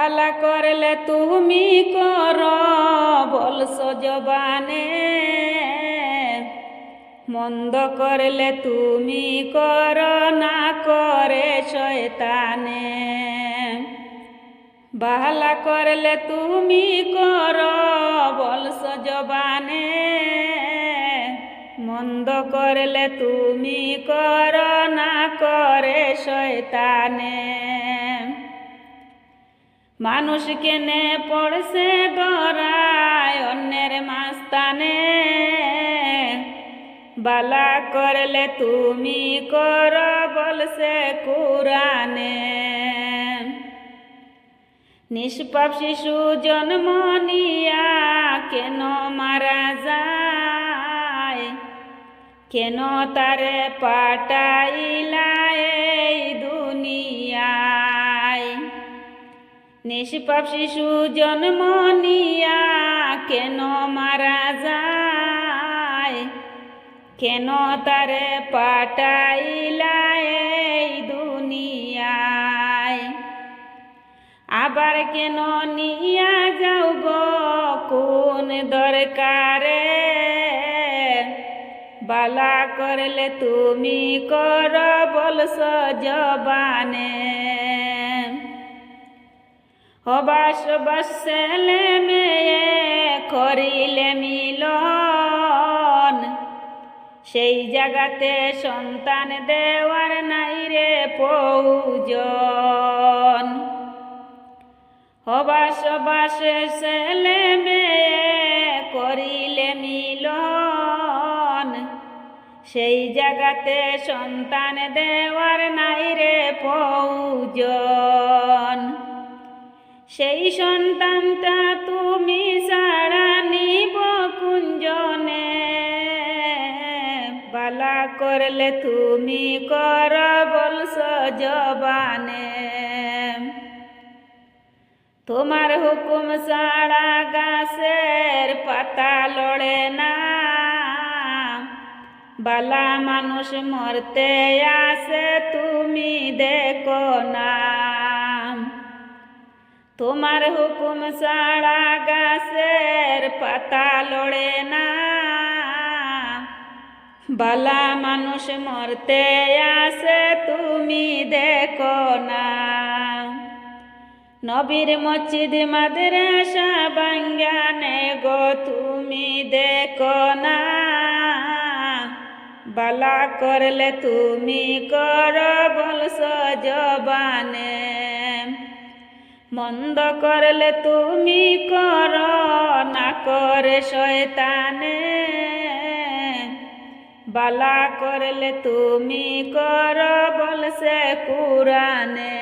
ভালা করলে তুমি কর বলছ জবানে, মন্দ করলে তুমি কর না করে শয়তানে। ভালা করলে তুমি কর বলছ জবানে, মন্দ করলে তুমি কর না করে শয়তানে। মানুষ কেনে পড়ছে গড়ায় অন্যের মাস্তানে, বালা করলে তুমি কর বলছে কুরানে। নিষ্পাপ শিশু জন্ম নিয়া কেন মারা যায়, কেন তারে পাঠাইলা এই দুনিয়ায়। নিষ্পাপ শিশু জন্ম নিয়া কেন মারা যায়, কেন তারে পাঠাইলা এই দুনিয়ায়। আবার কেন নিয়া যাও গো কোন দরকারে, বালা করলে তুমি কর বলছ জবানে। হবাস বাস ছেলে মেয়ে করিলে মিলন, সেই জায়গাতে সন্তান দেওয়ার নাই রে প্রয়োজন। হবাস বাস ছেলে মেয়ে করিলে মিলন, সেই জায়গাতে সন্তান দেওয়ার নাই রে প্রয়োজন। সেই সন্তানটা তুমি ছাড়া নিব কুঞ্জনে, বালা করলে তুমি কর বলছ জবানে। তোমার হুকুম ছাড়া গাছের পাতা লড়ে না, বালা মানুষ মরতে আসে তুমি দেখো না। তোমার হুকুম ছাড়া গাছের পাতা লড়ে না, বালা মানুষ মরতে আসে তুমি দেখো না। নবীর মসজিদ মাদ্রাসা বাঙ্গানে গো তুমি দেখো না, বালা করলে তুমি কর বলছ জবানে। মন্দ করলে তুমি কর না করে শয়তানে, বালা করলে তুমি কর বলছে কুরানে।